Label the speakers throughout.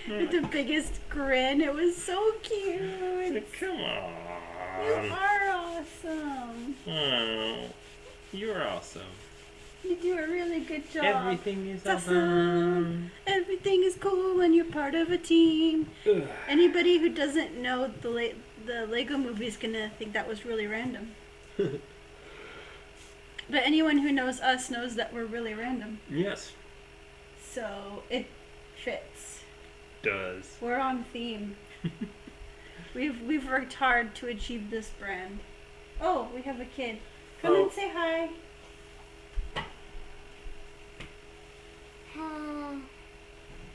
Speaker 1: with the biggest grin. It was so cute.
Speaker 2: Come on.
Speaker 1: You are awesome.
Speaker 2: Oh, you're awesome.
Speaker 1: You do a really good job.
Speaker 2: Everything is
Speaker 1: awesome. Everything is cool when you're part of a team.
Speaker 2: Ugh.
Speaker 1: Anybody who doesn't know the Lego movie is gonna think that was really random. But anyone who knows us knows that we're really random.
Speaker 2: Yes.
Speaker 1: So it fits.
Speaker 2: Does.
Speaker 1: We're on theme. We've worked hard to achieve this brand. Oh, we have a kid. Come and say hi.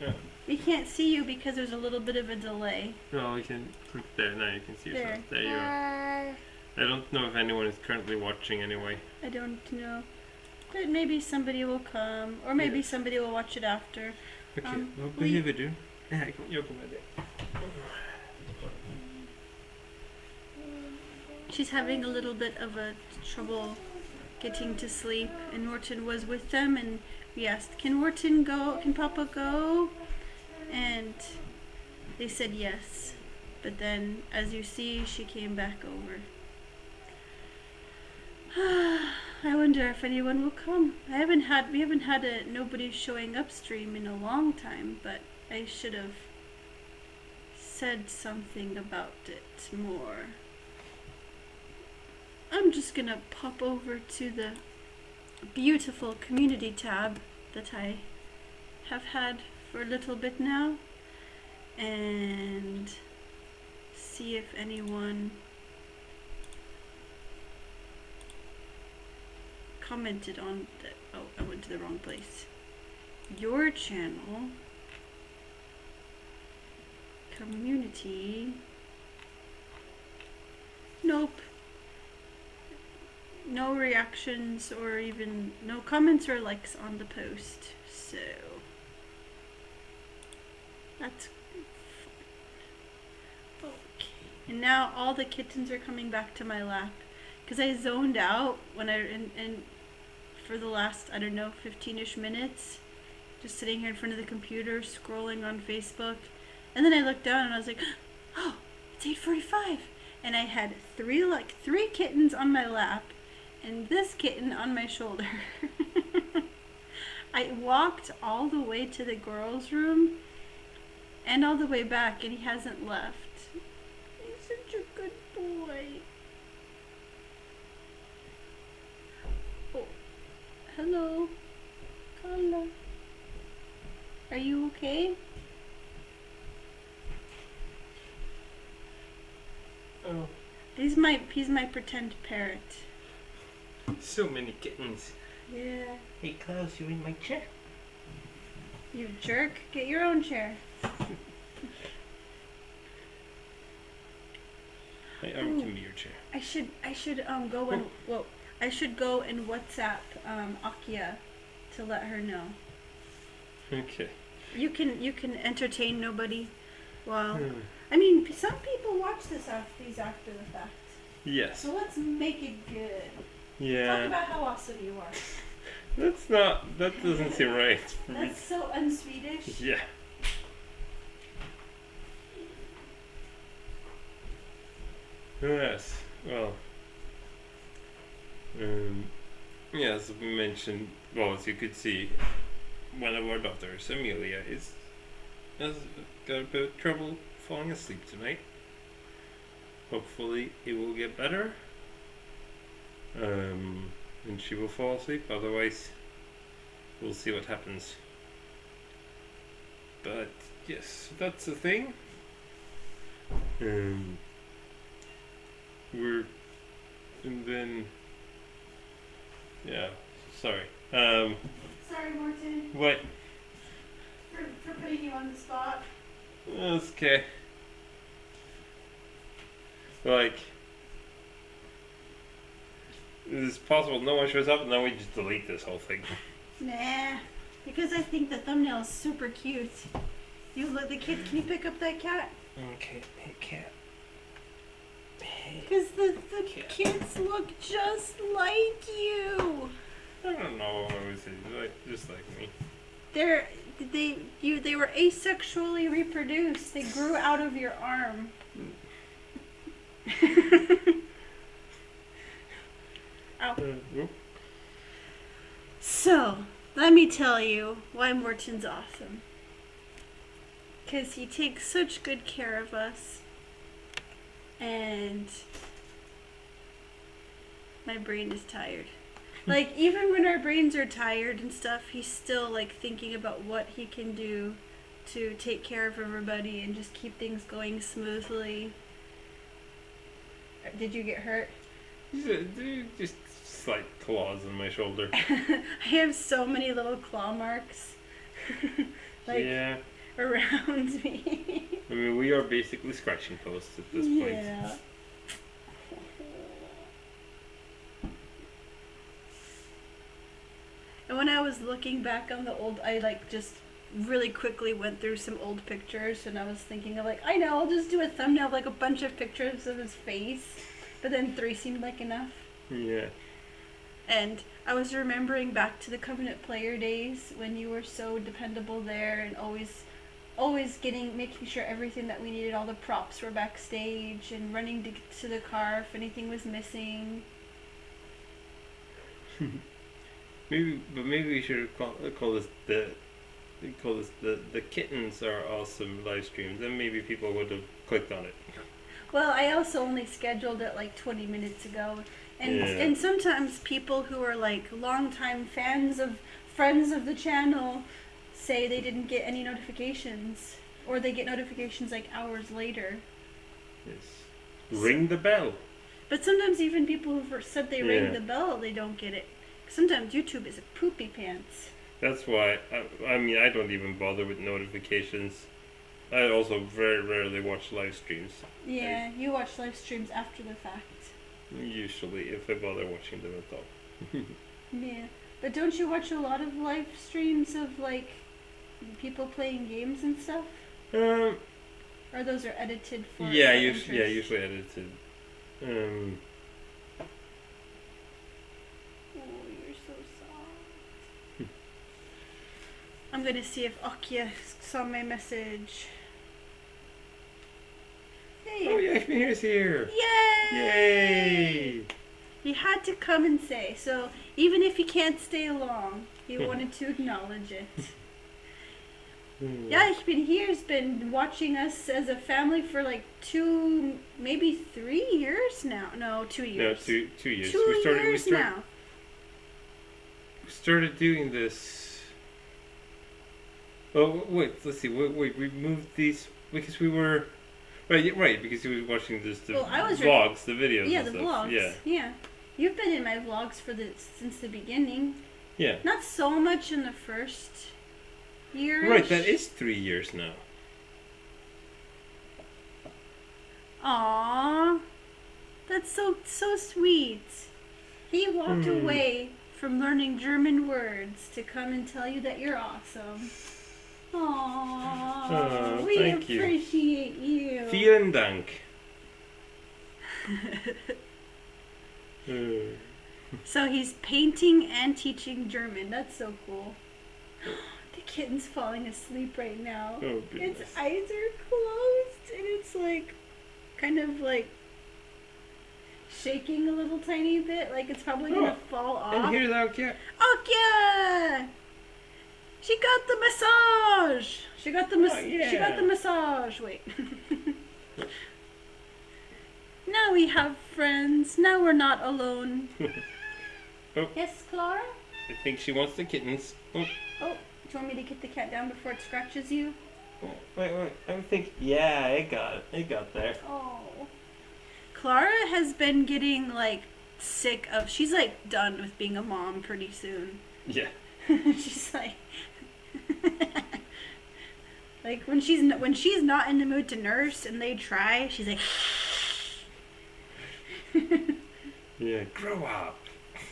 Speaker 2: Yeah.
Speaker 1: We can't see you because there's a little bit of a delay.
Speaker 2: No, we can click there. Now you can see yourself.
Speaker 1: There.
Speaker 2: There you are. I don't know if anyone is currently watching anyway.
Speaker 1: I don't know. But maybe somebody will come. Or maybe somebody will watch it after.
Speaker 2: Okej, vad behöver du? Jag kommer med det.
Speaker 1: She's having a little bit of a trouble getting to sleep, and Mårten was with them, and we asked, can Mårten go? Can Papa go? And they said yes. But then, as you see, she came back over. I wonder if anyone will come. We haven't had a nobody showing up stream in a long time, but I should have said something about it more. I'm just gonna pop over to the beautiful community tab that I have had for a little bit now and see if anyone commented on the, oh, I went to the wrong place. Your channel, community, nope. No reactions or even no comments or likes on the post, so that's fun. Okay. And now all the kittens are coming back to my lap because I zoned out when and for the last, I don't know, 15-ish minutes, just sitting here in front of the computer scrolling on Facebook, and then I looked down and I was like, oh, it's 8:45, and I had three kittens on my lap. And this kitten on my shoulder. I walked all the way to the girls' room and all the way back, and he hasn't left. He's such a good boy. Oh, hello, Carla. Are you okay?
Speaker 2: Oh.
Speaker 1: He's my pretend parrot.
Speaker 2: So many kittens.
Speaker 1: Yeah.
Speaker 2: Hey Klaus, you in my chair?
Speaker 1: You jerk. Get your own chair.
Speaker 2: Hey, give me your chair.
Speaker 1: I should go and I should go and WhatsApp Akia to let her know.
Speaker 2: Okay.
Speaker 1: You can entertain nobody. Well, I mean, some people watch these after the fact.
Speaker 2: Yes.
Speaker 1: So let's make it good.
Speaker 2: Yeah.
Speaker 1: Talk about how awesome you are.
Speaker 2: That doesn't seem right for me.
Speaker 1: That's so un-Swedish.
Speaker 2: Yeah. Yes. Well. Yeah, as we mentioned, well, as you could see, one of our daughters, Amelia, has got a bit of trouble falling asleep tonight. Hopefully it will get better. And she will fall asleep, otherwise we'll see what happens. But yes, that's the thing. And then yeah, sorry.
Speaker 1: Sorry, Mårten.
Speaker 2: What?
Speaker 1: For putting you on the spot.
Speaker 2: That's okay. Like, is it possible no one shows up and then we just delete this whole thing?
Speaker 1: Nah, because I think the thumbnail is super cute. You look, the kid. Can you pick up that cat?
Speaker 2: Okay, hey cat.
Speaker 1: Because the kids look just like you.
Speaker 2: I don't know. I would say just like me.
Speaker 1: they were asexually reproduced. They grew out of your arm. Ow.
Speaker 2: Whoop.
Speaker 1: So, let me tell you why Mårten's awesome. Because he takes such good care of us. And my brain is tired. Like, even when our brains are tired and stuff, he's still, like, thinking about what he can do to take care of everybody and just keep things going smoothly. Did you get hurt?
Speaker 2: Just slight claws on my shoulder.
Speaker 1: I have so many little claw marks. Like,
Speaker 2: yeah.
Speaker 1: around me.
Speaker 2: I mean, we are basically scratching posts at this point.
Speaker 1: Yeah. And when I was looking back on the old, I like just really quickly went through some old pictures, and I was thinking of like, I know, I'll just do a thumbnail of like a bunch of pictures of his face, but then 3 seemed like enough.
Speaker 2: Yeah.
Speaker 1: And I was remembering back to the Covenant player days when you were so dependable there and always making sure everything that we needed, all the props were backstage and running to get to the car if anything was missing.
Speaker 2: Maybe we should call this the kittens are awesome live streams. Then maybe people would have clicked on it.
Speaker 1: Well, I also only scheduled it like 20 minutes ago. And
Speaker 2: Yeah.
Speaker 1: and sometimes people who are like longtime friends of the channel say they didn't get any notifications, or they get notifications like hours later.
Speaker 2: Yes. Ring the bell.
Speaker 1: But sometimes even people who said they
Speaker 2: Yeah.
Speaker 1: rang the bell, they don't get it. Sometimes YouTube is a poopy pants.
Speaker 2: That's why I mean I don't even bother with notifications. I also very rarely watch live streams.
Speaker 1: Yeah, you watch live streams after the fact.
Speaker 2: Usually, if I bother watching them at all.
Speaker 1: Yeah, but don't you watch a lot of live streams of like people playing games and stuff? Or those are edited for?
Speaker 2: Yeah,
Speaker 1: for
Speaker 2: usually edited.
Speaker 1: Oh, you're so soft. I'm gonna see if Akya saw my message. Hey!
Speaker 2: Oh yeah, here's here.
Speaker 1: Yay!
Speaker 2: Yay!
Speaker 1: He had to come and say, so even if he can't stay long, he wanted to acknowledge it. Yeah, he's been watching us as a family for like 2, maybe 3 years now. No, 2 years.
Speaker 2: No, 2 years.
Speaker 1: 2 years now.
Speaker 2: We started doing this. Oh wait, let's see. Wait, we moved these because we were right because he was watching the vlogs, the videos.
Speaker 1: Yeah,
Speaker 2: and
Speaker 1: the
Speaker 2: stuff.
Speaker 1: vlogs. Yeah. You've been in my vlogs since the beginning.
Speaker 2: Yeah.
Speaker 1: Not so much in the first year.
Speaker 2: Right, that is 3 years now.
Speaker 1: Aww, that's so sweet. He walked away from learning German words to come and tell you that you're awesome. Aww, we
Speaker 2: thank you.
Speaker 1: appreciate you.
Speaker 2: Vielen Dank.
Speaker 1: So he's painting and teaching German. That's so cool. The kitten's falling asleep right now.
Speaker 2: Oh, goodness.
Speaker 1: Its eyes are closed and it's like kind of like shaking a little tiny bit, like it's probably gonna fall off.
Speaker 2: And here's Akya.
Speaker 1: Akya! She got the massage. She got the massage. Wait. Now we have friends. Now we're not alone.
Speaker 2: Oh.
Speaker 1: Yes, Clara?
Speaker 2: I think she wants the kittens. Oh.
Speaker 1: Oh, do you want me to get the cat down before it scratches you?
Speaker 2: Wait. I think. Yeah, it got there.
Speaker 1: Oh. Clara has been getting like sick of. She's like done with being a mom pretty soon.
Speaker 2: Yeah.
Speaker 1: She's like. Like when she's not in the mood to nurse and they try, she's like.
Speaker 2: Yeah, grow up.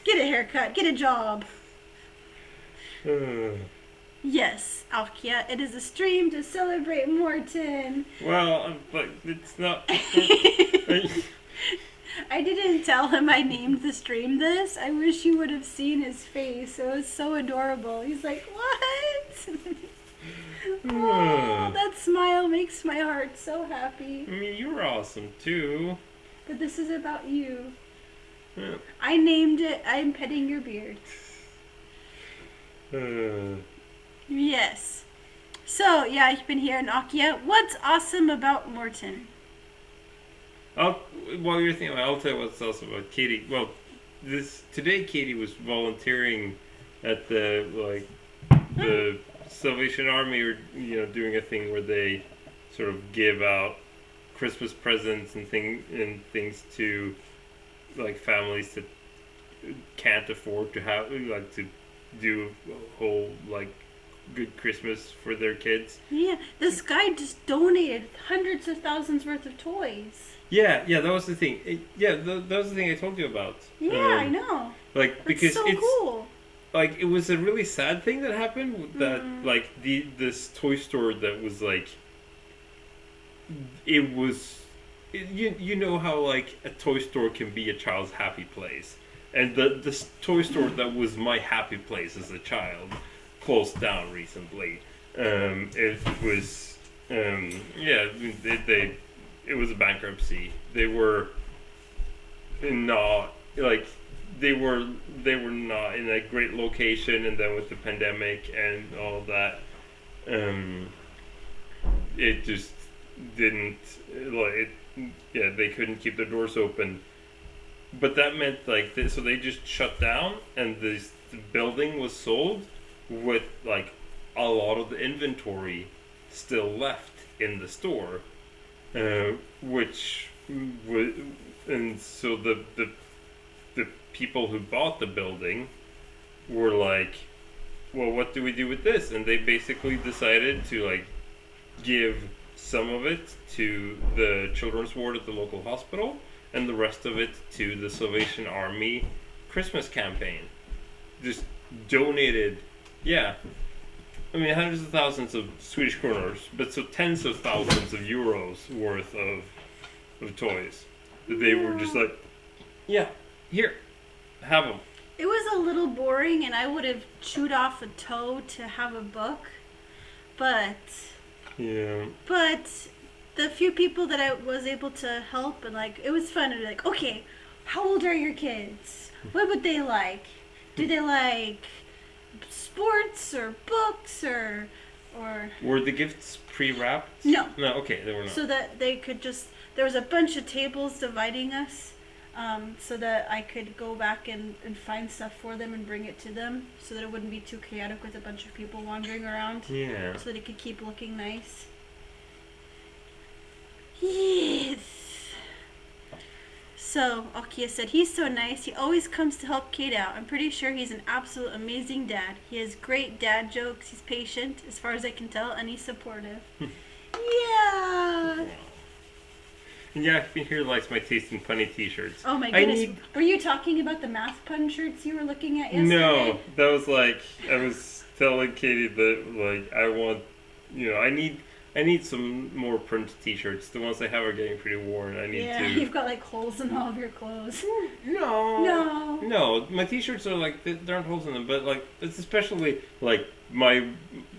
Speaker 1: Get a haircut. Get a job.
Speaker 2: Uh,
Speaker 1: Yes, Akya, it is a stream to celebrate Mårten.
Speaker 2: well, but it's not.
Speaker 1: I didn't tell him I named the stream this. I wish you would have seen his face. It was so adorable. He's like, what? Oh, that smile makes my heart so happy.
Speaker 2: I mean, you're awesome too.
Speaker 1: But this is about you.
Speaker 2: Yeah.
Speaker 1: I named it I'm Petting Your Beard. Yes. So, yeah, I've been here in Akia. What's awesome about Mårten?
Speaker 2: While you're thinking, I'll tell you what's awesome about Katie. Well, today Katie was volunteering at the Salvation Army, or doing a thing where they sort of give out Christmas presents and things to like families that can't afford to have to do a whole good Christmas for their kids.
Speaker 1: Yeah, this guy just donated hundreds of thousands worth of toys.
Speaker 2: Yeah, that was the thing. That was the thing I told you about.
Speaker 1: Yeah, I know.
Speaker 2: Because
Speaker 1: so
Speaker 2: it's
Speaker 1: cool.
Speaker 2: It was a really sad thing that happened. That this toy store that was it was. You know how a toy store can be a child's happy place, and this toy store that was my happy place as a child closed down recently. It was it was a bankruptcy. They were not they were not in a great location, and then with the pandemic and all that, it just didn't they couldn't keep their doors open. But that meant so they just shut down, and the building was sold with a lot of the inventory still left in the store, and so the people who bought the building were like, well, what do we do with this? And they basically decided to give some of it to the children's ward at the local hospital, and the rest of it to the Salvation Army Christmas campaign. Just donated, hundreds of thousands of Swedish kronors, but so tens of thousands of euros worth of toys that they were just here, have them.
Speaker 1: It was a little boring, and I would have chewed off a toe to have a book, but the few people that I was able to help, and it was fun to be okay, how old are your kids? What would they like? Do they like sports or books or
Speaker 2: Were the gifts pre-wrapped?
Speaker 1: No.
Speaker 2: No, okay, they were not.
Speaker 1: So that they could there was a bunch of tables dividing us, so that I could go back and find stuff for them and bring it to them, so that it wouldn't be too chaotic with a bunch of people wandering around.
Speaker 2: Yeah.
Speaker 1: So that it could keep looking nice. Yes. So, Akia said, he's so nice. He always comes to help Kate out. I'm pretty sure he's an absolute amazing dad. He has great dad jokes. He's patient, as far as I can tell, and he's supportive. Yeah.
Speaker 2: Yeah, I've been here likes my taste in punny t-shirts.
Speaker 1: Oh my goodness. Were you talking about the math pun shirts you were looking at yesterday?
Speaker 2: No, that was I was telling Katie that I want, I need some more print t-shirts. The ones I have are getting pretty worn. I need to.
Speaker 1: You've got holes in all of your clothes.
Speaker 2: No. My t-shirts are there aren't holes in them, but it's especially my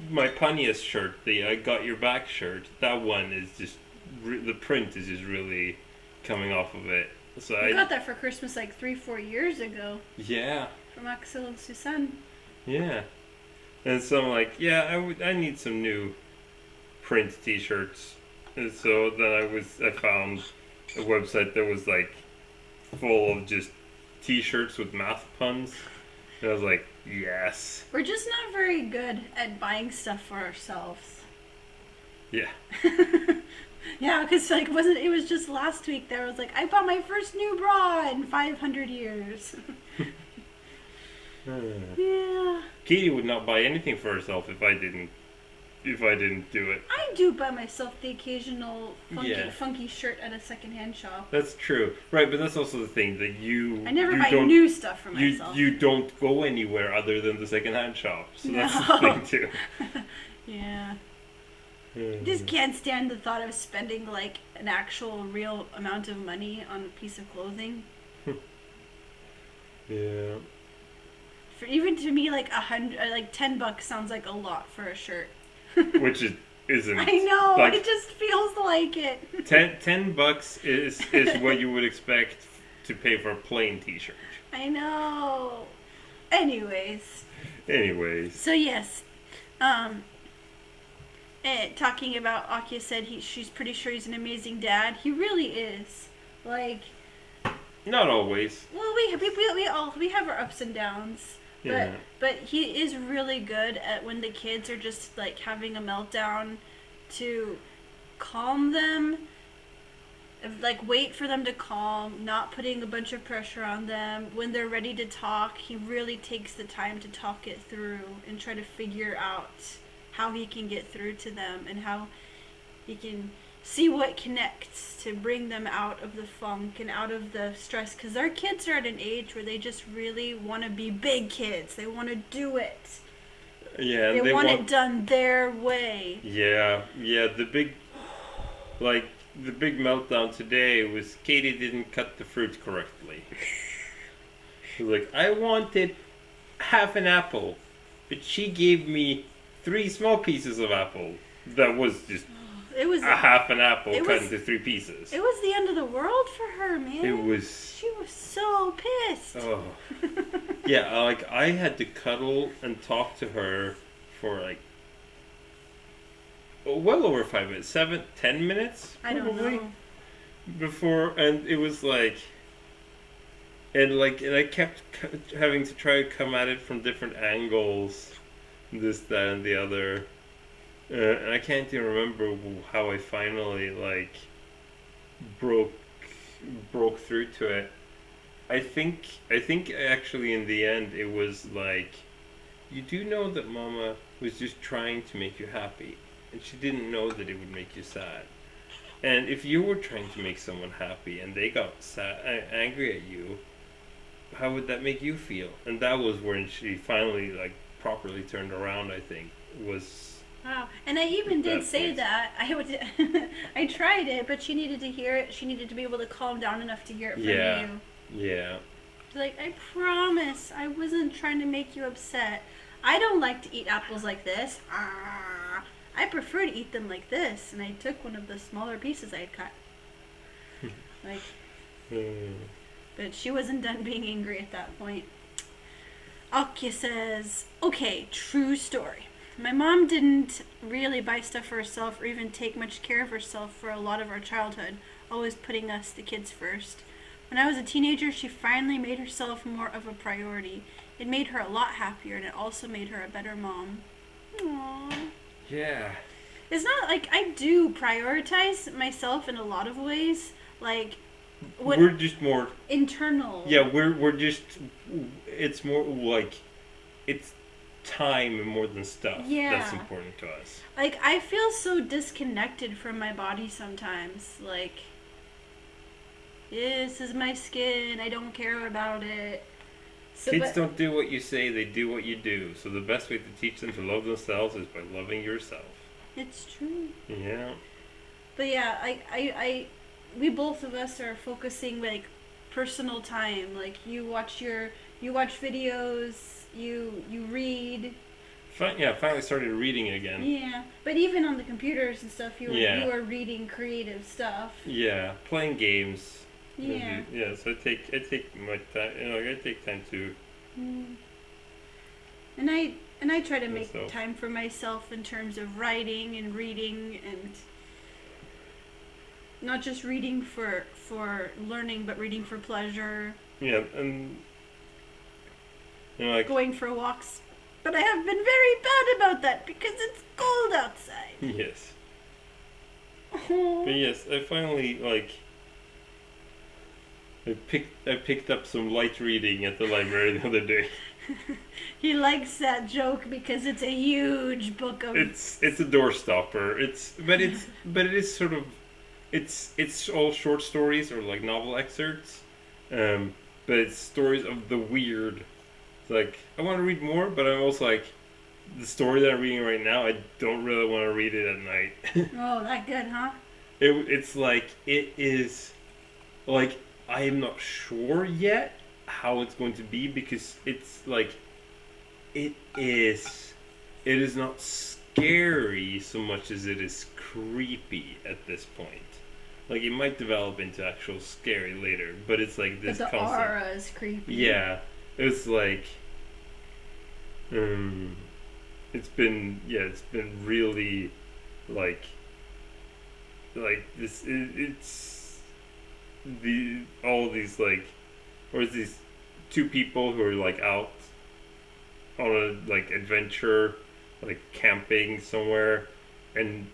Speaker 2: punniest shirt, the I Got Your Back shirt. That one is just the print is just really coming off of it. So I
Speaker 1: got that for Christmas 3-4 years ago.
Speaker 2: Yeah.
Speaker 1: From Axel and Susanne.
Speaker 2: Yeah. And so I'm I need some new print t-shirts, and so then I found a website that was full of just t-shirts with math puns, and I was like, yes.
Speaker 1: We're just not very good at buying stuff for ourselves.
Speaker 2: Yeah.
Speaker 1: Yeah, because it was just last week that I was I bought my first new bra in 500 years. Yeah.
Speaker 2: Katie would not buy anything for herself if I didn't do it.
Speaker 1: I do buy myself the occasional funky shirt at a secondhand shop.
Speaker 2: That's true. Right, but that's also the thing that
Speaker 1: I never buy new stuff for myself.
Speaker 2: You don't go anywhere other than the secondhand shop. So that's the thing too.
Speaker 1: Yeah. Just can't stand the thought of spending an actual real amount of money on a piece of clothing.
Speaker 2: Yeah.
Speaker 1: For even to me, $10 sounds like a lot for a shirt.
Speaker 2: which it isn't.
Speaker 1: I know,
Speaker 2: Like,
Speaker 1: it just feels like it.
Speaker 2: $10 is what you would expect to pay for a plain T-shirt.
Speaker 1: I know. Anyways.
Speaker 2: So
Speaker 1: yes, talking about Akya said she's pretty sure he's an amazing dad. He really is. Like,
Speaker 2: not always.
Speaker 1: well, we have our ups and downs.
Speaker 2: Yeah.
Speaker 1: But he is really good at when the kids are just like having a meltdown to calm them. Like, wait for them to calm, not putting a bunch of pressure on them. When they're ready to talk, he really takes the time to talk it through and try to figure out how he can get through to them and how he can see what connects to bring them out of the funk and out of the stress. Because our kids are at an age where they just really want to be big kids. They want to do it.
Speaker 2: Yeah,
Speaker 1: they want it done their way.
Speaker 2: Yeah, the big meltdown today was Katie didn't cut the fruit correctly. She was like, I wanted half an apple, but she gave me 3 small pieces of apple. That was just a half an apple cut into 3 pieces.
Speaker 1: It was the end of the world for her, man. She was so pissed.
Speaker 2: Oh. Yeah, like, I had to cuddle and talk to her for like well over 5 minutes, 10 minutes,
Speaker 1: I don't know.
Speaker 2: Before, and it was like, and I kept having to try to come at it from different angles, this, that, and the other, and I can't even remember how I finally like broke through to it. I think actually in the end it was like, you do know that Mama was just trying to make you happy. And she didn't know that it would make you sad. And if you were trying to make someone happy and they got angry at you, how would that make you feel? And that was when she finally like properly turned around, I think.
Speaker 1: Wow. And I even did say that. I tried it, but she needed to hear it. She needed to be able to calm down enough to hear it from you.
Speaker 2: Yeah.
Speaker 1: Like, I promise I wasn't trying to make you upset. I don't like to eat apples like this. I prefer to eat them like this, and I took one of the smaller pieces I had cut. But she wasn't done being angry at that point. Akya says, okay, true story. My mom didn't really buy stuff for herself or even take much care of herself for a lot of our childhood, always putting us, the kids, first. When I was a teenager, she finally made herself more of a priority. It made her a lot happier, and it also made her a better mom. Aww.
Speaker 2: Yeah.
Speaker 1: It's not like I do prioritize myself in a lot of ways. Like,
Speaker 2: we're just more
Speaker 1: internal.
Speaker 2: Yeah, we're just. It's more like it's time more than stuff.
Speaker 1: Yeah.
Speaker 2: That's important to us.
Speaker 1: Like, I feel so disconnected from my body sometimes. Like, this is my skin. I don't care about it.
Speaker 2: Kids don't do what you say, they do what you do. So the best way to teach them to love themselves is by loving yourself.
Speaker 1: It's true.
Speaker 2: Yeah.
Speaker 1: But yeah, we both of us are focusing like personal time. Like, you watch videos, you read.
Speaker 2: Finally started reading again.
Speaker 1: Yeah, but even on the computers and stuff, you are reading creative stuff.
Speaker 2: Yeah, playing games.
Speaker 1: Yeah.
Speaker 2: Yeah, so I take my time. I take time to.
Speaker 1: And I try to make time for myself in terms of writing and reading, and not just reading for learning, but reading for pleasure.
Speaker 2: Yeah, and like
Speaker 1: going for walks. But I have been very bad about that because it's cold outside.
Speaker 2: Yes.
Speaker 1: Oh.
Speaker 2: But yes, I finally I picked up some light reading at the library the other day.
Speaker 1: He likes that joke because it's a huge book of.
Speaker 2: It's a doorstopper. But it is sort of, it's all short stories or like novel excerpts, but it's stories of the weird. It's like, I want to read more, but I'm also like, the story that I'm reading right now, I don't really want to read it at night.
Speaker 1: Oh, that good, huh?
Speaker 2: It's like, it is like, I am not sure yet how it's going to be, because it's like, it is not scary so much as it is creepy at this point. Like, it might develop into actual scary later, but it's like this
Speaker 1: But the
Speaker 2: constant.
Speaker 1: aura is creepy.
Speaker 2: Yeah, it's like, it's been really, like this. It's all these like, or it's these two people who are like out on a like adventure, like camping somewhere, and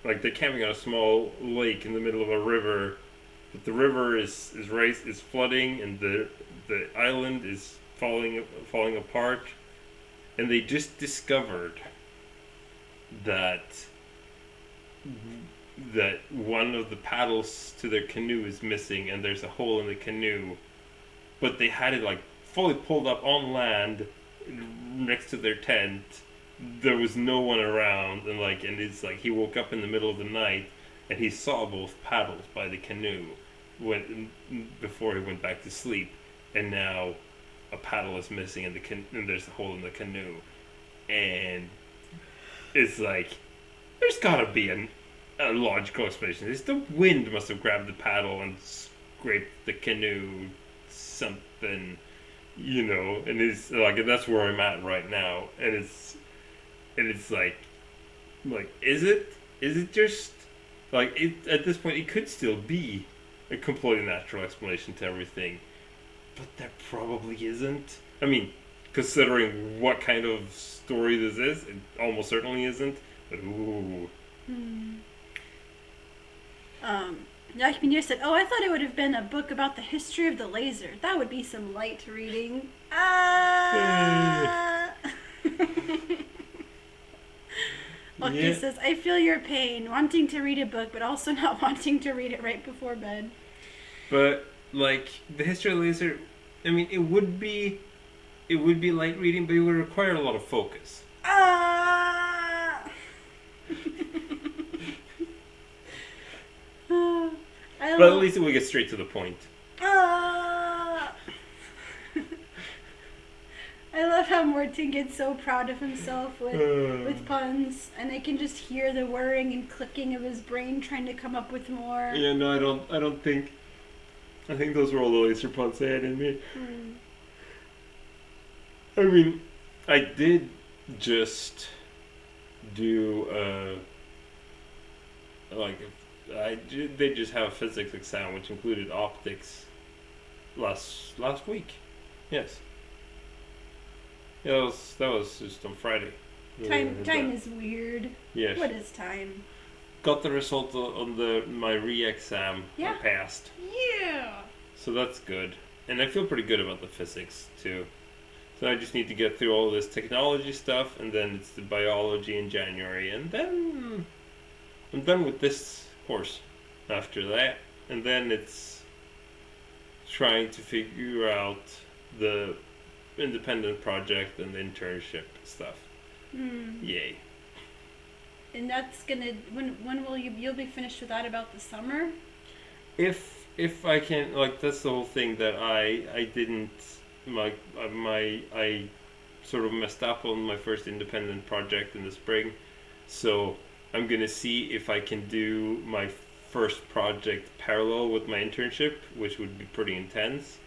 Speaker 2: like they're camping on a small lake in the middle of a river, but the river is flooding, and the island is falling apart, and they just discovered that one of the paddles to their canoe is missing, and there's a hole in the canoe, but they had it like fully pulled up on land next to their tent. There was no one around, and it's like he woke up in the middle of the night and he saw both paddles by the canoe before he went back to sleep, and now a paddle is missing and there's a hole in the canoe, and it's like there's gotta be a logical explanation. It's the wind must have grabbed the paddle and scraped the canoe, something, and it's like, and that's where I'm at right now, and it's like is it just like it at this point? It could still be a completely natural explanation to everything, but there probably isn't. I mean, considering what kind of story this is, it almost certainly isn't. But ooh.
Speaker 1: Yakminir said, "Oh, I thought it would have been a book about the history of the laser. That would be some light reading." Okay,
Speaker 2: Yeah.
Speaker 1: says, "I feel your pain, wanting to read a book, but also not wanting to read it right before bed."
Speaker 2: But like the history of the laser, I mean, it would be light reading, but it would require a lot of focus. But at least it would get straight to the point.
Speaker 1: I love how Mårten gets so proud of himself with puns, and I can just hear the whirring and clicking of his brain trying to come up with more.
Speaker 2: Yeah, no, I don't think. I think those were all the laser puns they had in me. I mean, I did just do they just have a physics exam which included optics last week. Yes. Yeah, that was just on Friday.
Speaker 1: Time is weird.
Speaker 2: Yes.
Speaker 1: What is time?
Speaker 2: Got the result on my re-exam.
Speaker 1: Yeah.
Speaker 2: I passed.
Speaker 1: Yeah.
Speaker 2: So that's good. And I feel pretty good about the physics too. So I just need to get through all this technology stuff, and then it's the biology in January, and then I'm done with this course after that. And then it's trying to figure out the independent project and the internship stuff. Yay.
Speaker 1: And that's gonna, when will you'll be finished with that about the summer?
Speaker 2: If I can, like, that's the whole thing that I didn't, I sort of messed up on my first independent project in the spring, so I'm gonna see if I can do my first project parallel with my internship, which would be pretty intense.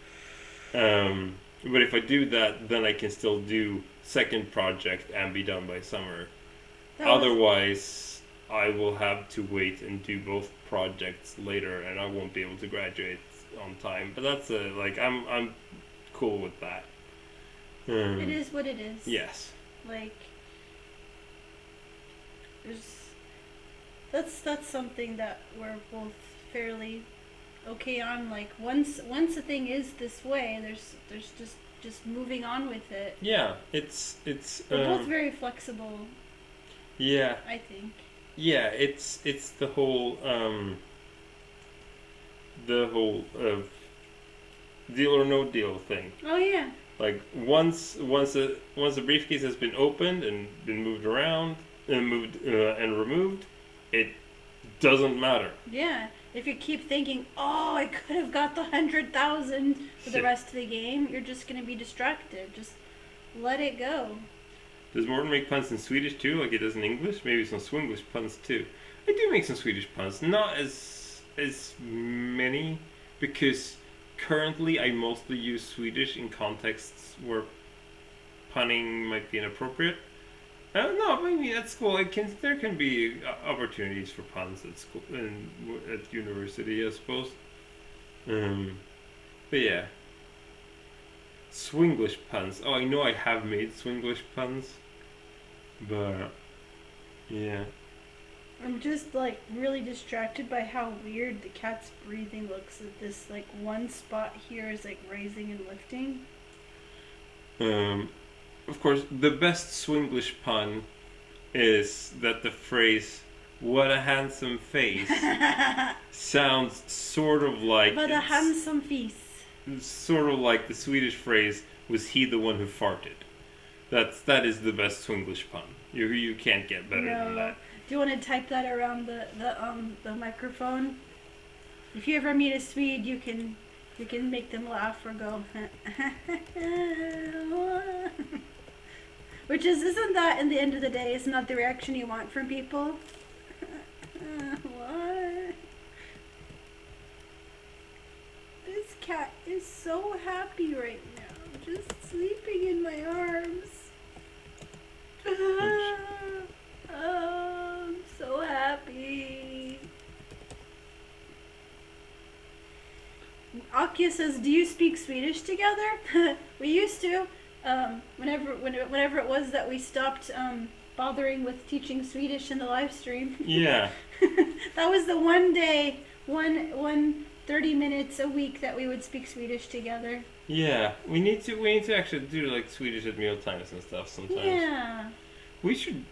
Speaker 2: But if I do that, then I can still do second project and be done by summer. Otherwise, I will have to wait and do both projects later, and I won't be able to graduate on time. But that's I'm cool with that.
Speaker 1: It is what it is.
Speaker 2: Yes.
Speaker 1: Like, that's something that we're both fairly okay on. Like, once a thing is this way, there's just moving on with it.
Speaker 2: Yeah, it's
Speaker 1: we're both very flexible.
Speaker 2: Yeah.
Speaker 1: I think.
Speaker 2: Yeah, it's the whole deal or no deal thing.
Speaker 1: Oh yeah.
Speaker 2: Like once a briefcase has been opened and been moved around and removed, it doesn't matter.
Speaker 1: Yeah. If you keep thinking, oh, I could have got the 100,000 for the rest of the game, you're just gonna be distracted. Just let it go.
Speaker 2: Does Mårten make puns in Swedish too, like he does in English? Maybe some Swinglish puns too. I do make some Swedish puns, not as many, because currently I mostly use Swedish in contexts where punning might be inappropriate. No, maybe at school there can be opportunities for puns at school and at university, I suppose. But yeah, Swinglish puns. Oh, I know I have made Swinglish puns, but yeah.
Speaker 1: I'm just like really distracted by how weird the cat's breathing looks. That this like one spot here is like raising and lifting.
Speaker 2: Of course, the best Swinglish pun is that the phrase "What a handsome face" sounds sort of like
Speaker 1: What a handsome face.
Speaker 2: Sort of like the Swedish phrase "Was he the one who farted?" That is the best Swinglish pun. You can't get better than that.
Speaker 1: Do you want to type that around the microphone? If you ever meet a Swede, you can make them laugh or go. Which isn't that in the end of the day? Isn't that the reaction you want from people? What? This cat is so happy right now, just sleeping in my arms. Oh, I'm so happy. Akya says, "Do you speak Swedish together?" We used to. Whenever it was that we stopped bothering with teaching Swedish in the live stream.
Speaker 2: Yeah.
Speaker 1: That was the one day, 30 minutes a week that we would speak Swedish together.
Speaker 2: Yeah, we need to actually do like Swedish at meal times and stuff sometimes.
Speaker 1: Yeah.
Speaker 2: We should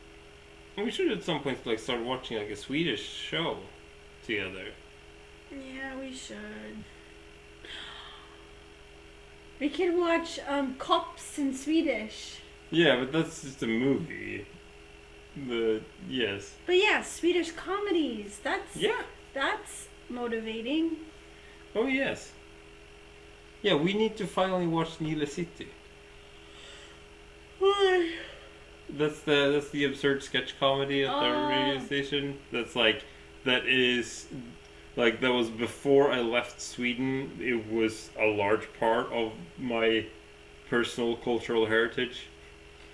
Speaker 2: at some point like start watching like a Swedish show together.
Speaker 1: Yeah, we should. We could watch Cops in Swedish.
Speaker 2: Yeah, but that's just a movie. Yes.
Speaker 1: But yeah, Swedish comedies. That's motivating.
Speaker 2: Oh yes. Yeah, we need to finally watch Nile City.
Speaker 1: Why?
Speaker 2: That's the absurd sketch comedy at the radio station. That was before I left Sweden. It was a large part of my personal cultural heritage.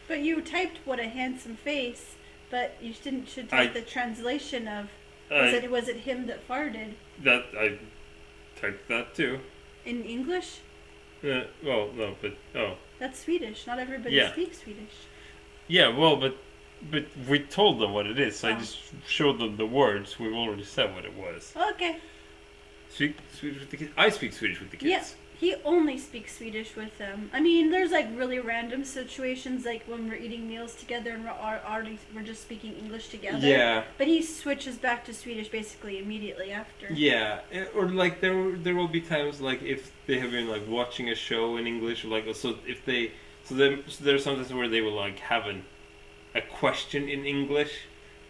Speaker 1: But you typed "what a handsome face," but you should type the translation of was it him that farted?
Speaker 2: That I typed that too.
Speaker 1: In English?
Speaker 2: Well, no, but
Speaker 1: That's Swedish. Not everybody speaks Swedish.
Speaker 2: Yeah, well, but we told them what it is, so I just showed them the words. We've already said what it was.
Speaker 1: Okay.
Speaker 2: Speak Swedish with the kids. I speak Swedish with the kids.
Speaker 1: Yeah, he only speaks Swedish with them. I mean, there's like really random situations, like when we're eating meals together and we're just speaking English together.
Speaker 2: Yeah.
Speaker 1: But he switches back to Swedish basically immediately after.
Speaker 2: Yeah, or like there will be times like if they have been like watching a show in English, or like there's sometimes where they will like have a question in English,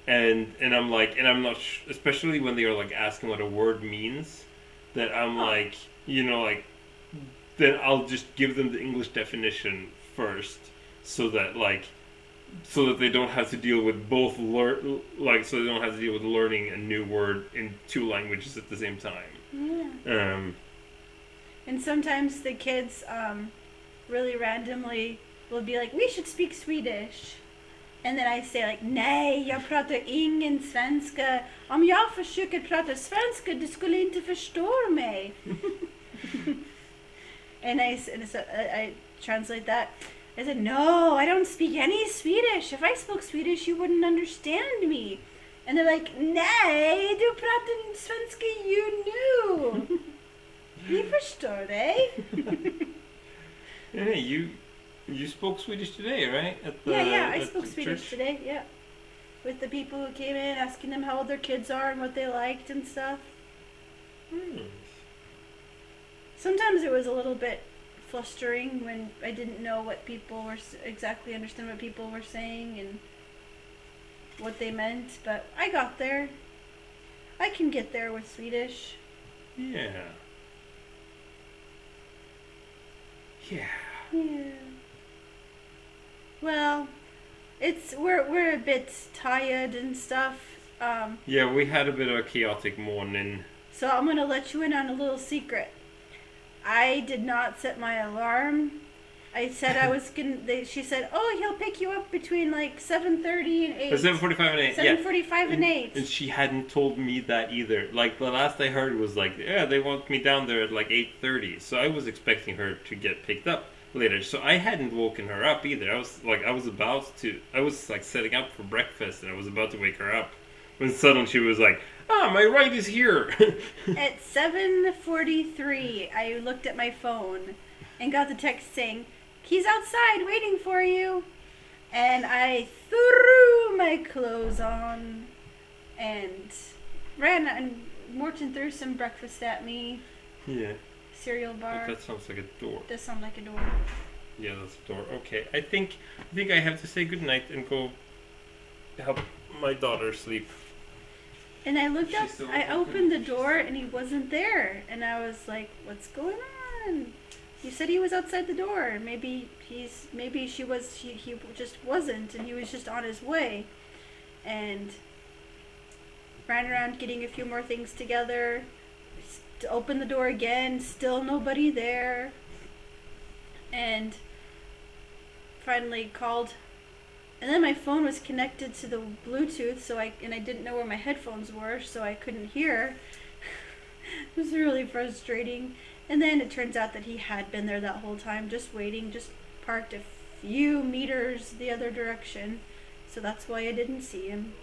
Speaker 2: and I'm like, and I'm not especially when they are like asking what a word means, that I'm like, then I'll just give them the English definition first, so that they don't have to deal with both so they don't have to deal with learning a new word in two languages at the same time.
Speaker 1: Yeah. And sometimes the kids really randomly will be like, "We should speak Swedish." And then I say like, "Nej, jag pratar ingen svenska. Om jag försöker prata svenska, du skulle inte förstå mig." And I translate that. I said, "No, I don't speak any Swedish. If I spoke Swedish, you wouldn't understand me." And they're like, "Nej, du pratar svenska ju nu. Vi förstår dig."
Speaker 2: Yeah, you spoke Swedish today, right?
Speaker 1: I spoke Swedish today, yeah. With the people who came in, asking them how old their kids are and what they liked and stuff. Sometimes it was a little bit flustering when I didn't know what people were exactly understand what people were saying and what they meant, but I got there. I can get there with Swedish.
Speaker 2: Yeah. Yeah.
Speaker 1: Yeah. Well, we're a bit tired and stuff.
Speaker 2: Yeah, we had a bit of a chaotic morning.
Speaker 1: So I'm gonna let you in on a little secret. I did not set my alarm. I said I was gonna. She said, "Oh, he'll pick you up between like 7:30 and 8."
Speaker 2: 7:45 and 8.
Speaker 1: 7:45 and 8.
Speaker 2: And she hadn't told me that either. Like the last I heard was like, yeah, they want me down there at like 8:30. So I was expecting her to get picked up later. So I hadn't woken her up either. I was like setting up for breakfast and I was about to wake her up when suddenly she was like, my ride is here.
Speaker 1: At 7:43, I looked at my phone and got the text saying, "He's outside waiting for you." And I threw my clothes on and ran, and Mårten threw some breakfast at me.
Speaker 2: Yeah.
Speaker 1: Cereal bar.
Speaker 2: That sounds like a door.
Speaker 1: Does sound like a door.
Speaker 2: Yeah, that's a door. Okay, I think I have to say goodnight and go help my daughter sleep.
Speaker 1: And I looked up,
Speaker 2: She's still
Speaker 1: I
Speaker 2: open.
Speaker 1: opened the door and he wasn't there. And I was like, "What's going on?" You said he was outside the door. Maybe he just wasn't, and he was just on his way. And ran around getting a few more things together. Open the door again, still nobody there. And finally called. And then my phone was connected to the Bluetooth, so I didn't know where my headphones were, so I couldn't hear. It was really frustrating. And then it turns out that he had been there that whole time, just waiting, just parked a few meters the other direction. So that's why I didn't see him.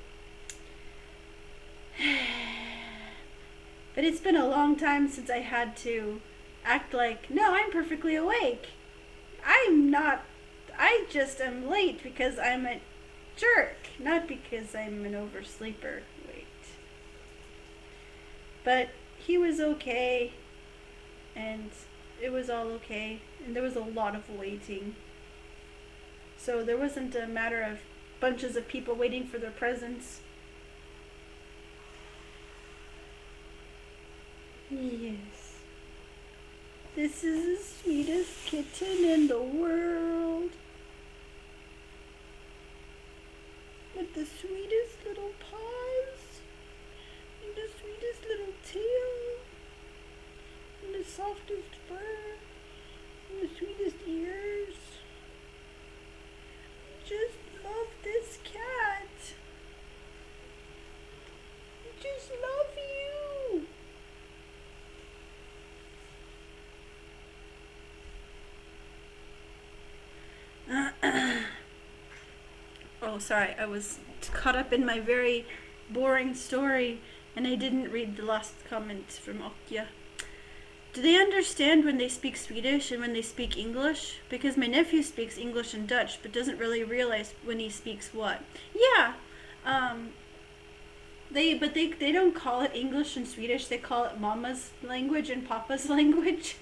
Speaker 1: But it's been a long time since I had to act like, no, I'm perfectly awake. I'm not. I just am late because I'm a jerk, not because I'm an oversleeper. Wait. But he was okay, and it was all okay, and there was a lot of waiting. So there wasn't a matter of bunches of people waiting for their presents. Yes. This is the sweetest kitten in the world. With the sweetest little paws, and the sweetest little tail, and the softest fur, and the sweetest ears. Just love this cat. Just love you. Oh, sorry, I was caught up in my very boring story and I didn't read the last comment from Okja. Do they understand when they speak Swedish and when they speak English? Because my nephew speaks English and Dutch but doesn't really realize when he speaks what. Yeah, they don't call it English and Swedish, they call it Mama's language and Papa's language.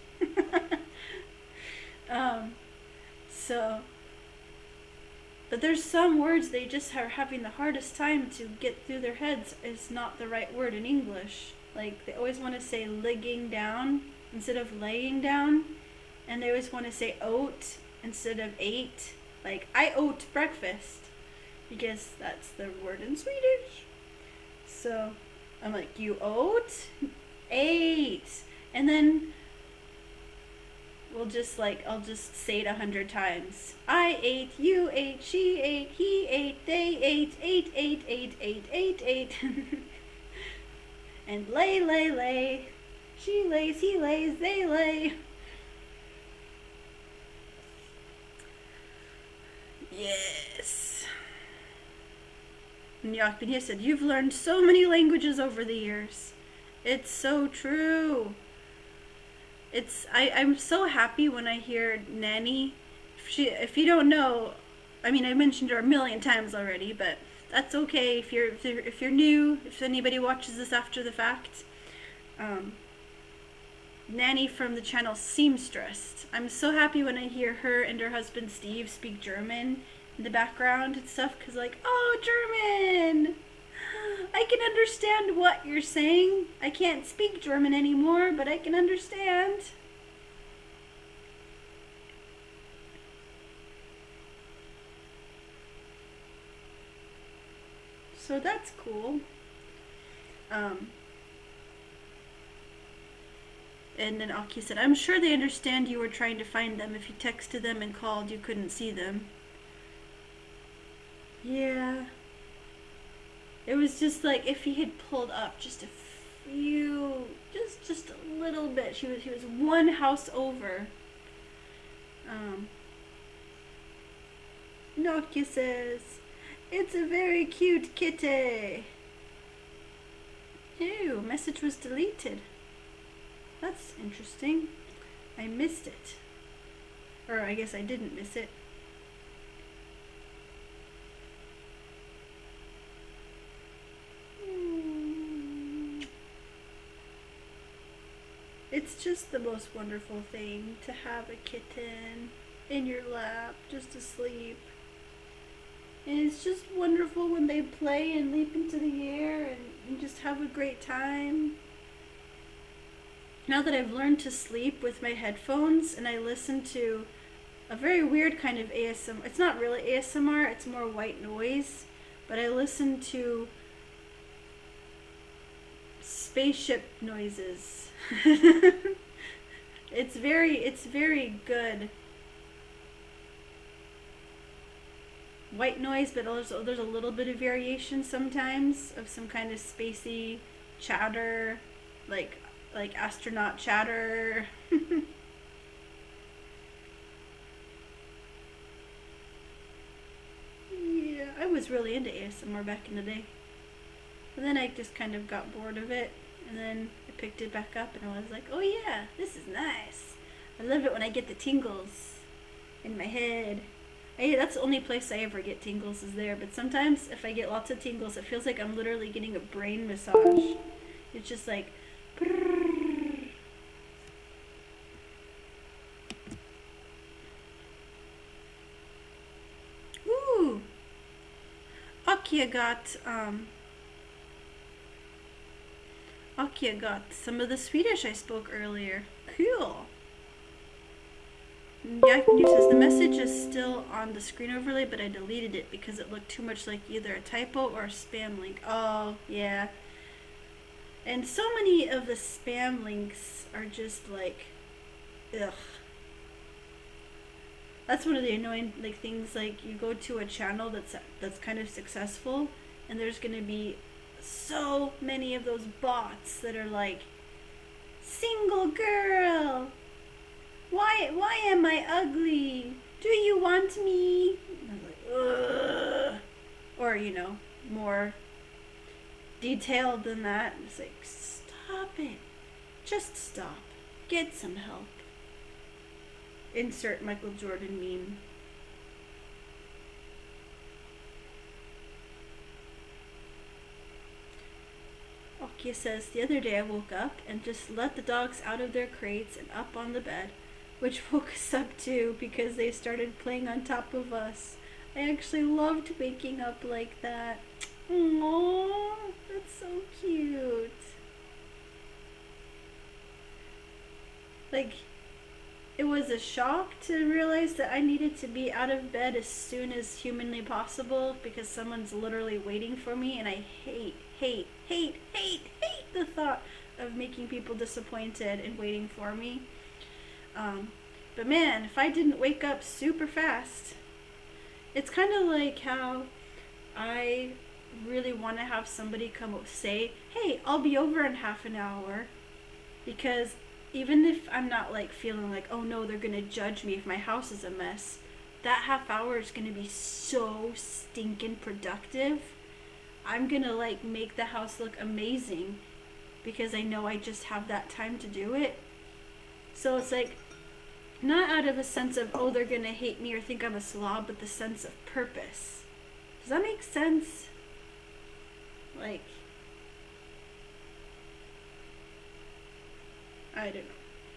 Speaker 1: But there's some words they just are having the hardest time to get through their heads is not the right word in English. Like, they always want to say ligging down instead of laying down. And they always want to say oat instead of ate. Like, I oat breakfast. Because that's the word in Swedish. So, I'm like, you oat? Ate. And then I'll just say it 100 times. I ate, you ate, she ate, he ate, they ate. And lay. She lays, he lays, they lay. Yes. And Joachim here said, you've learned so many languages over the years. It's so true. I'm so happy when I hear Nanny. If you don't know, I mean, I mentioned her a million times already, but that's okay if you're new, if anybody watches this after the fact. Nanny from the channel Seamstress. I'm so happy when I hear her and her husband Steve speak German in the background and stuff, because like, oh, German! I can understand what you're saying. I can't speak German anymore, but I can understand. So that's cool. And then Aki said, I'm sure they understand you were trying to find them. If you texted them and called, you couldn't see them. Yeah. It was just like if he had pulled up just a few, just a little bit. He was one house over. Nokia says, it's a very cute kitty. Ew, message was deleted. That's interesting. I missed it. Or I guess I didn't miss it. It's just the most wonderful thing to have a kitten in your lap just asleep. And it's just wonderful when they play and leap into the air and just have a great time. Now that I've learned to sleep with my headphones and I listen to a very weird kind of ASMR. It's not really ASMR, it's more white noise. But I listen to spaceship noises. It's very good. White noise, but also there's a little bit of variation sometimes of some kind of spacey chatter, like astronaut chatter. Yeah, I was really into ASMR back in the day. But then I just kind of got bored of it, and then I picked it back up, and I was like, oh yeah, this is nice. I love it when I get the tingles in my head. That's the only place I ever get tingles is there, but sometimes if I get lots of tingles, it feels like I'm literally getting a brain massage. It's just like, brrrr. Ooh, Akia got some of the Swedish I spoke earlier. Cool. Yakinu says the message is still on the screen overlay, but I deleted it because it looked too much like either a typo or a spam link. Oh, yeah. And so many of the spam links are just like, ugh. That's one of the annoying things. Like you go to a channel that's kind of successful, and there's gonna be so many of those bots that are like, single girl. Why am I ugly? Do you want me? And I'm like, ugh. Or, more detailed than that. It's like, stop it. Just stop. Get some help. Insert Michael Jordan meme. Okia says, the other day I woke up and just let the dogs out of their crates and up on the bed, which woke us up too because they started playing on top of us. I actually loved waking up like that. Aww, that's so cute. Like, it was a shock to realize that I needed to be out of bed as soon as humanly possible because someone's literally waiting for me, and I hate the thought of making people disappointed and waiting for me. But man, if I didn't wake up super fast, it's kind of like how I really want to have somebody come say, hey, I'll be over in half an hour, because even if I'm not feeling like, oh no, they're gonna judge me if my house is a mess, that half hour is gonna be so stinking productive. I'm gonna make the house look amazing because I know I just have that time to do it. So it's not out of a sense of, oh, they're gonna hate me or think I'm a slob, but the sense of purpose. Does that make sense? I don't know.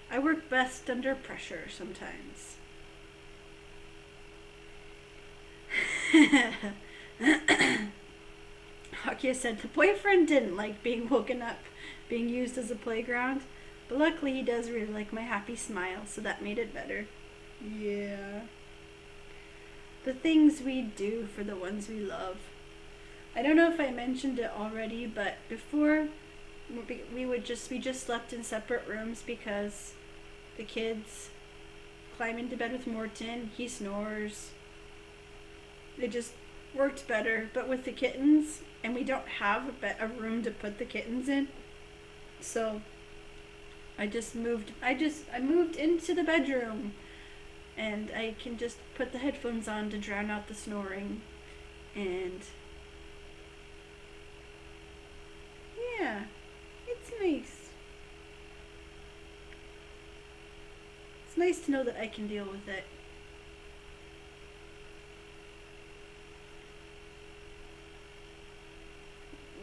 Speaker 1: I work best under pressure sometimes. Hakia said the boyfriend didn't like being woken up, being used as a playground, but luckily he does really like my happy smile, so that made it better. Yeah. The things we do for the ones we love. I don't know if I mentioned it already, but before we just slept in separate rooms because the kids climb into bed with Mårten. He snores. It just worked better. But with the kittens, and we don't have a room to put the kittens in, so I moved into the bedroom, and I can just put the headphones on to drown out the snoring, and yeah, it's nice. It's nice to know that I can deal with it.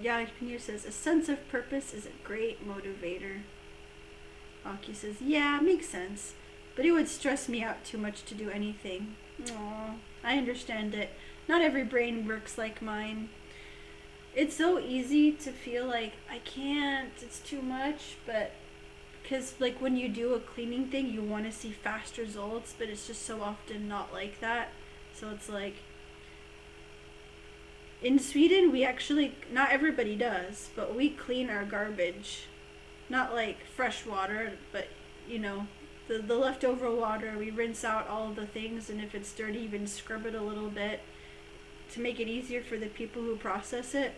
Speaker 1: Yeah, Pinu says, a sense of purpose is a great motivator. Aki says, yeah, makes sense. But it would stress me out too much to do anything. Aw, I understand it. Not every brain works like mine. It's so easy to feel like I can't, it's too much, but because like when you do a cleaning thing, you want to see fast results, but it's just so often not like that. So it's like, in Sweden, we actually, not everybody does, but we clean our garbage. Not like fresh water, but you know, the leftover water, we rinse out all of the things, and if it's dirty, even scrub it a little bit to make it easier for the people who process it.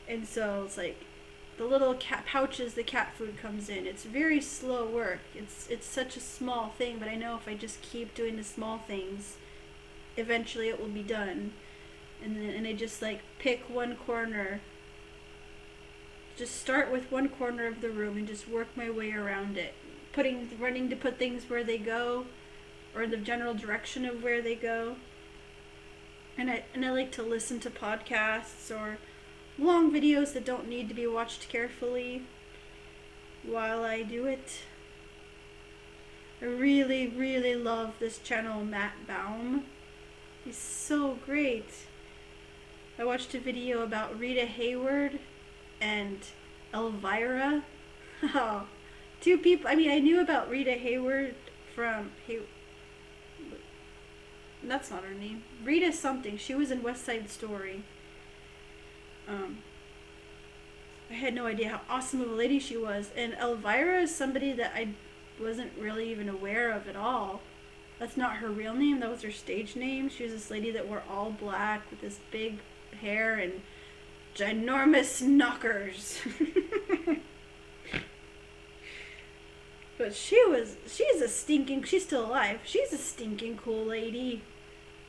Speaker 1: And so it's like the little cat pouches the cat food comes in. It's very slow work. It's such a small thing, but I know if I just keep doing the small things, eventually it will be done. And I just like pick one corner. Just start with one corner of the room and just work my way around it. Running to put things where they go, or the general direction of where they go. And I like to listen to podcasts or long videos that don't need to be watched carefully while I do it. I really, really love this channel, Matt Baum. He's so great. I watched a video about Rita Hayward and Elvira. Oh, two people. I mean, I knew about Rita Hayward from that's not her name. Rita something. She was in West Side Story. I had no idea how awesome of a lady she was. And Elvira is somebody that I wasn't really even aware of at all. That's not her real name. That was her stage name. She was this lady that wore all black with this big hair and ginormous knockers. But she's still alive. She's a stinking cool lady.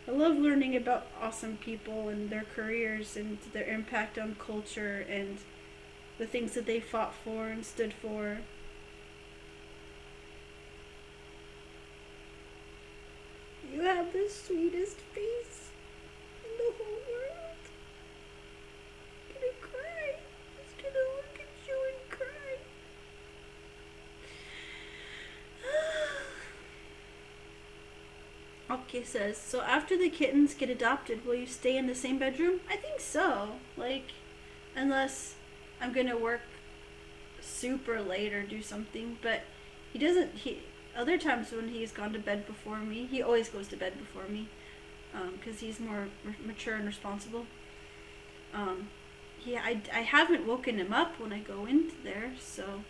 Speaker 1: I love learning about awesome people and their careers and their impact on culture and the things that they fought for and stood for. You have the sweetest face in the whole world. I'm gonna cry. I'm just gonna look at you and cry. Okay says, so after the kittens get adopted, will you stay in the same bedroom? I think so. Like, unless I'm gonna work super late or do something. But other times when he's gone to bed before me, he always goes to bed before me, because he's more mature and responsible. I haven't woken him up when I go into there, so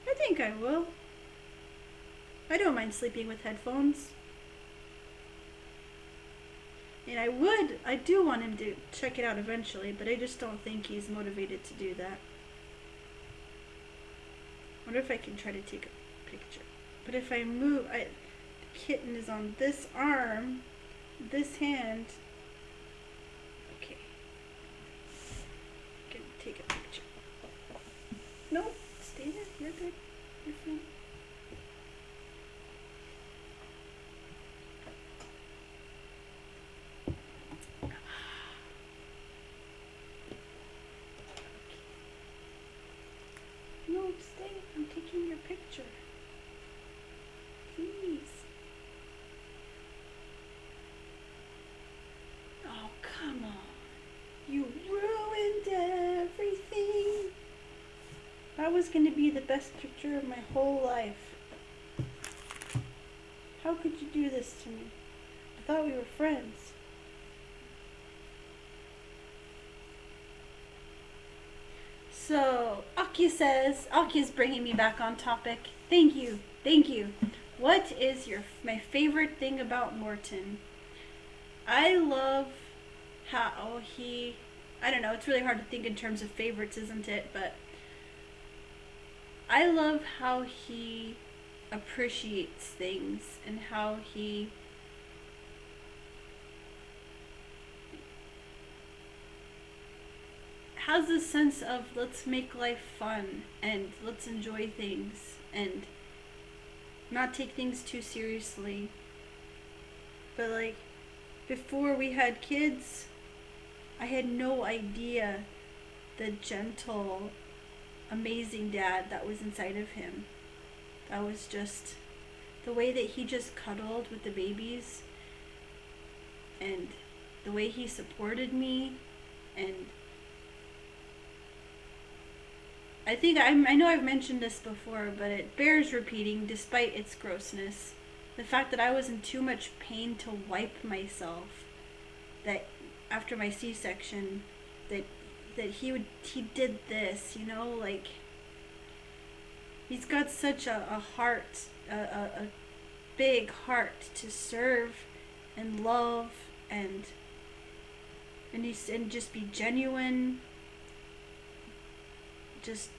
Speaker 1: I think I will. I don't mind sleeping with headphones. And I do want him to check it out eventually, but I just don't think he's motivated to do that. I wonder if I can try to take a picture. But if I move, the kitten is on this arm, this hand. Okay. I can take a picture. No, stay there. You're good. You're fine. No, stay. I'm taking your picture. Please. Oh, come on. You ruined everything. That was going to be the best picture of my whole life. How could you do this to me? I thought we were friends. So, Aki is bringing me back on topic. Thank you. What is my favorite thing about Mårten? I love how I don't know, it's really hard to think in terms of favorites, isn't it? But I love how he appreciates things and how he has this sense of let's make life fun and let's enjoy things and not take things too seriously. But like before we had kids, I had no idea the gentle, amazing dad that was inside of him. That was just the way that he just cuddled with the babies and the way he supported me. And I know I've mentioned this before, but it bears repeating despite its grossness. The fact that I was in too much pain to wipe myself, that after my C-section, that he did this, you know, like he's got such a heart, a big heart to serve and love and just be genuine, just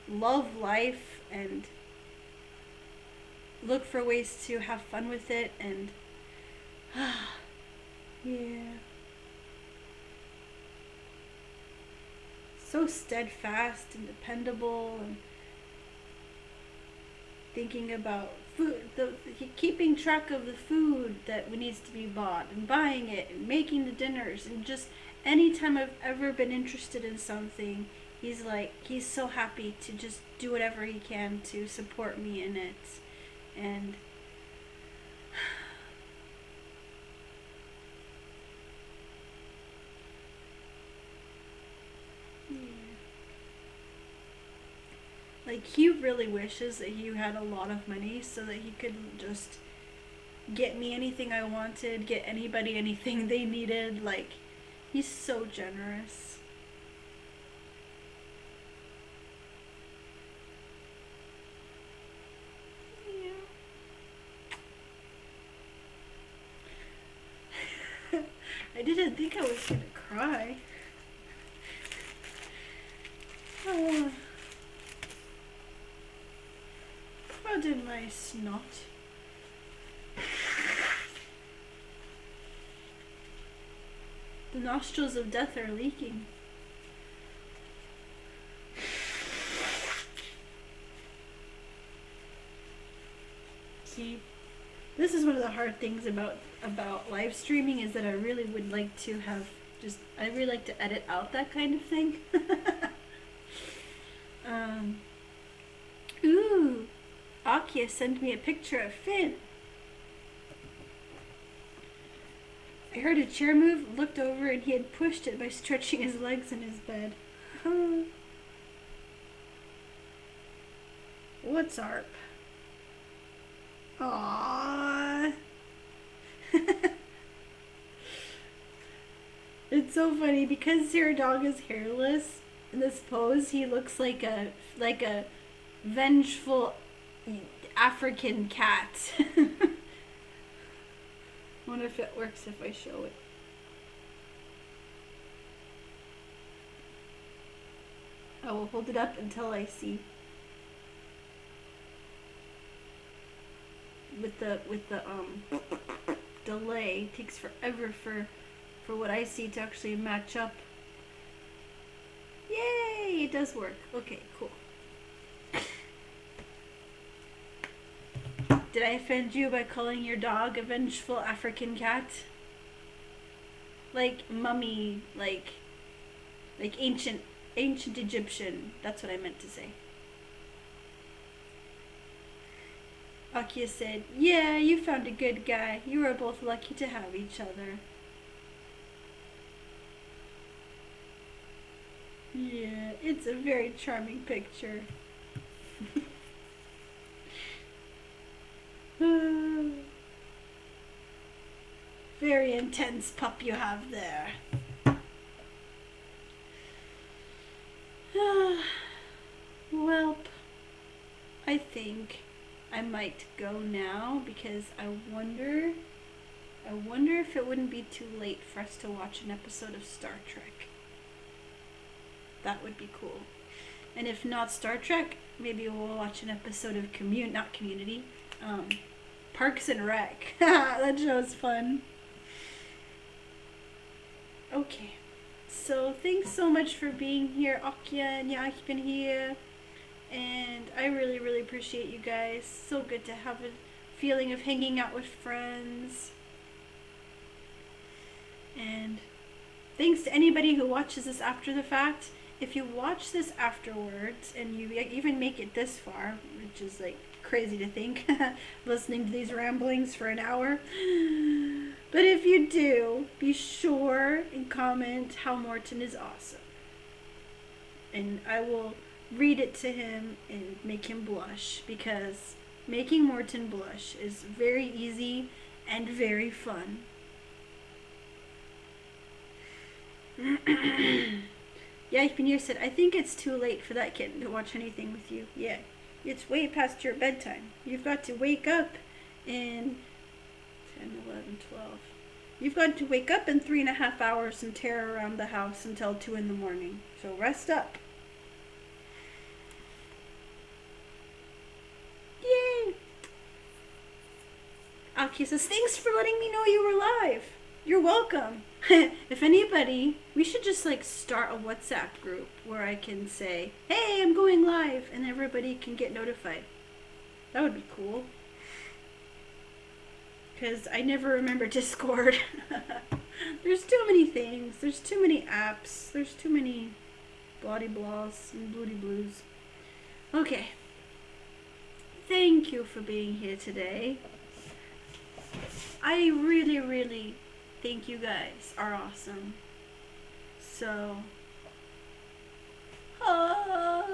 Speaker 1: love life and look for ways to have fun with it. And yeah, so steadfast and dependable and thinking about food, keeping track of the food that needs to be bought and buying it and making the dinners. And just anytime I've ever been interested in something, he's so happy to just do whatever he can to support me in it. And yeah. Like he really wishes that he had a lot of money so that he could just get me anything I wanted, get anybody anything they needed. Like he's so generous. I didn't think I was gonna cry. Oh, pardon my snot. The nostrils of death are leaking. See, this is one of the hard things about live streaming is that I really would like to have I really like to edit out that kind of thing. Ooh, Akia sent me a picture of Finn. I heard a chair move, looked over, and he had pushed it by stretching his legs in his bed. What's ARP? Aww. It's so funny because your dog is hairless. In this pose, he looks like a vengeful African cat. I wonder if it works if I show it. I will hold it up until I see. With the delay, it takes forever for what I see to actually match up. Yay! It does work. Okay, cool. Did I offend you by calling your dog a vengeful African cat? Like mummy, like ancient Egyptian. That's what I meant to say. Akia said, "Yeah, you found a good guy. You were both lucky to have each other." Yeah, it's a very charming picture. Very intense pup you have there. think I might go now because I wonder if it wouldn't be too late for us to watch an episode of Star Trek. That would be cool. And if not Star Trek, maybe we'll watch an episode of Parks and Rec. That show's fun. Okay. So thanks so much for being here, Akya and Yakin here. And I really, really appreciate you guys. So good to have a feeling of hanging out with friends. And thanks to anybody who watches this after the fact. If you watch this afterwards and you even make it this far, which is like crazy to think, listening to these ramblings for an hour. But if you do, be sure and comment how Mårten is awesome. And I will read it to him and make him blush, because making Mårten blush is very easy and very fun. Yeah, Ipenir said, I think it's too late for that kitten to watch anything with you. Yeah, it's way past your bedtime. You've got to wake up in 10, 11, 12. You've got to wake up in 3.5 hours and tear around the house until 2 in the morning. So rest up. Yay! Aki says, thanks for letting me know you were live. You're welcome. If anybody, we should just like start a WhatsApp group where I can say, hey, I'm going live, and everybody can get notified. That would be cool. Because I never remember Discord. There's too many things. There's too many apps. There's too many bloody blahs and bloody blues. Okay. Thank you for being here today. I really, really think you guys are awesome. So, hugs.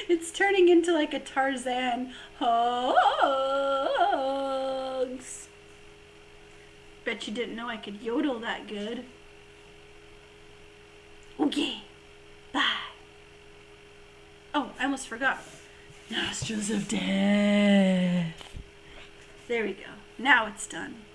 Speaker 1: It's turning into like a Tarzan. Hugs. Bet you didn't know I could yodel that good. Okay. Bye. Oh, I almost forgot. Nostrils of death. There we go. Now it's done.